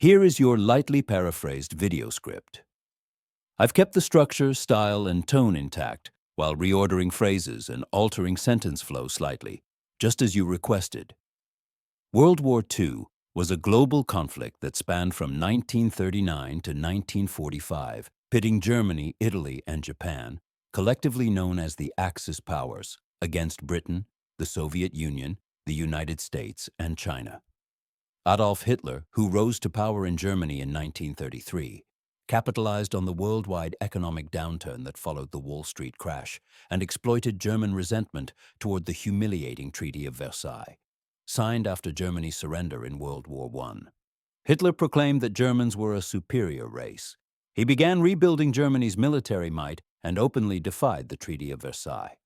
Here is your lightly paraphrased video script. I've kept the structure, style, and tone intact while reordering phrases and altering sentence flow slightly, just as you requested. World War II was a global conflict that spanned from 1939 to 1945, pitting Germany, Italy, and Japan, collectively known as the Axis powers, against Britain, the Soviet Union, the United States, and China. Adolf Hitler, who rose to power in Germany in 1933, capitalized on the worldwide economic downturn that followed the Wall Street crash and exploited German resentment toward the humiliating Treaty of Versailles, signed after Germany's surrender in World War I. Hitler proclaimed that Germans were a superior race. He began rebuilding Germany's military might and openly defied the Treaty of Versailles.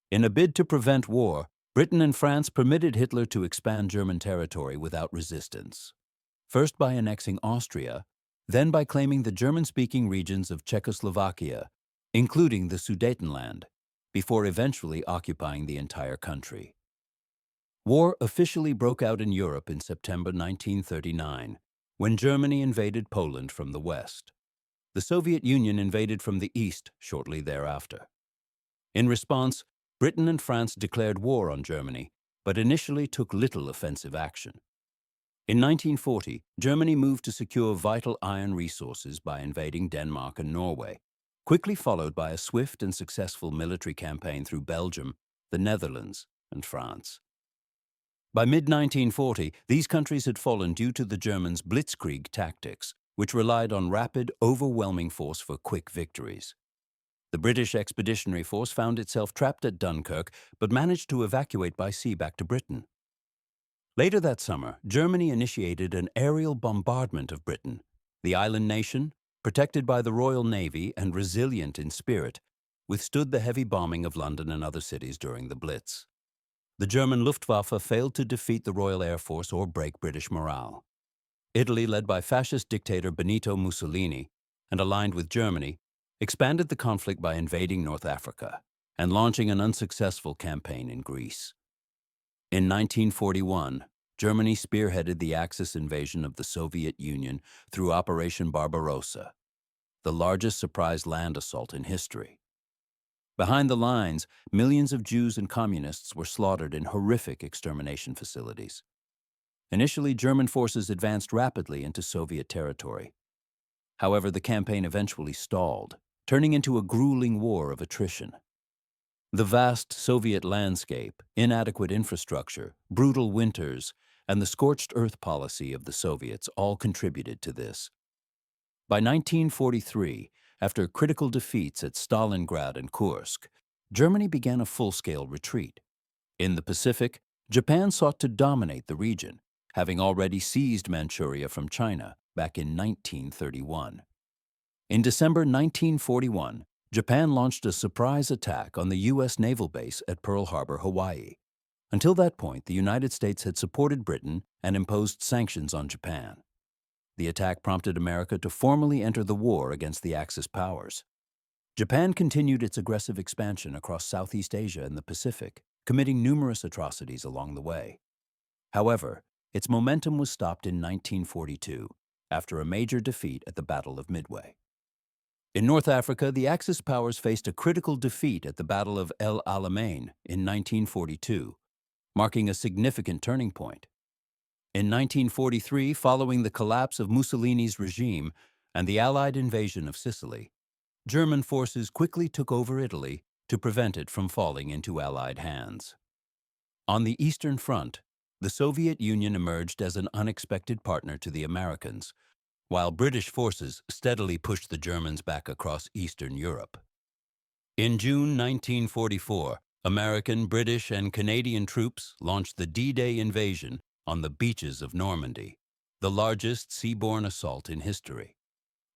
In a bid to prevent war, Britain and France permitted Hitler to expand German territory without resistance, first by annexing Austria, then by claiming the German-speaking regions of Czechoslovakia, including the Sudetenland, before eventually occupying the entire country. War officially broke out in Europe in September 1939, when Germany invaded Poland from the west. The Soviet Union invaded from the east shortly thereafter. In response, Britain and France declared war on Germany, but initially took little offensive action. In 1940, Germany moved to secure vital iron resources by invading Denmark and Norway, quickly followed by a swift and successful military campaign through Belgium, the Netherlands, and France. By mid-1940, these countries had fallen due to the Germans' blitzkrieg tactics, which relied on rapid, overwhelming force for quick victories. The British Expeditionary Force found itself trapped at Dunkirk, but managed to evacuate by sea back to Britain. Later that summer, Germany initiated an aerial bombardment of Britain. The island nation, protected by the Royal Navy and resilient in spirit, withstood the heavy bombing of London and other cities during the Blitz. The German Luftwaffe failed to defeat the Royal Air Force or break British morale. Italy, led by fascist dictator Benito Mussolini and aligned with Germany, expanded the conflict by invading North Africa and launching an unsuccessful campaign in Greece. In 1941, Germany spearheaded the Axis invasion of the Soviet Union through Operation Barbarossa, the largest surprise land assault in history. Behind the lines, millions of Jews and communists were slaughtered in horrific extermination facilities. Initially, German forces advanced rapidly into Soviet territory. However, the campaign eventually stalled, turning into a grueling war of attrition. The vast Soviet landscape, inadequate infrastructure, brutal winters, and the scorched earth policy of the Soviets all contributed to this. By 1943, after critical defeats at Stalingrad and Kursk, Germany began a full-scale retreat. In the Pacific, Japan sought to dominate the region, having already seized Manchuria from China back in 1931. In December 1941, Japan launched a surprise attack on the U.S. naval base at Pearl Harbor, Hawaii. Until that point, the United States had supported Britain and imposed sanctions on Japan. The attack prompted America to formally enter the war against the Axis powers. Japan continued its aggressive expansion across Southeast Asia and the Pacific, committing numerous atrocities along the way. However, its momentum was stopped in 1942 after a major defeat at the Battle of Midway. In North Africa, the Axis powers faced a critical defeat at the Battle of El Alamein in 1942, marking a significant turning point. In 1943, following the collapse of Mussolini's regime and the Allied invasion of Sicily, German forces quickly took over Italy to prevent it from falling into Allied hands. On the Eastern Front, the Soviet Union emerged as an unexpected partner to the Americans, while British forces steadily pushed the Germans back across Eastern Europe. In June 1944, American, British, and Canadian troops launched the D-Day invasion on the beaches of Normandy, the largest seaborne assault in history,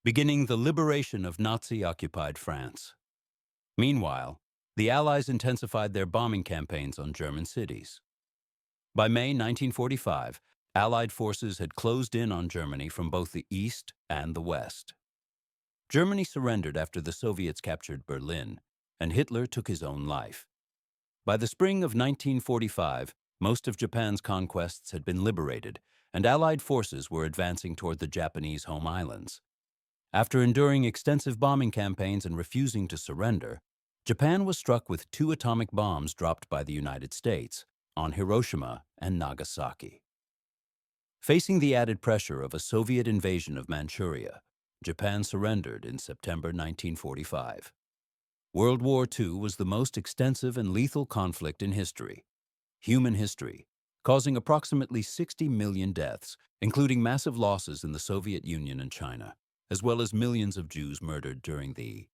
beginning the liberation of Nazi-occupied France. Meanwhile, the Allies intensified their bombing campaigns on German cities. By May 1945, Allied forces had closed in on Germany from both the east and the west. Germany surrendered after the Soviets captured Berlin, and Hitler took his own life. By the spring of 1945, most of Japan's conquests had been liberated, and Allied forces were advancing toward the Japanese home islands. After enduring extensive bombing campaigns and refusing to surrender, Japan was struck with 2 atomic bombs dropped by the United States on Hiroshima and Nagasaki. Facing the added pressure of a Soviet invasion of Manchuria, Japan surrendered in September 1945. World War II was the most extensive and lethal conflict in human history, causing approximately 60 million deaths, including massive losses in the Soviet Union and China, as well as millions of Jews murdered during the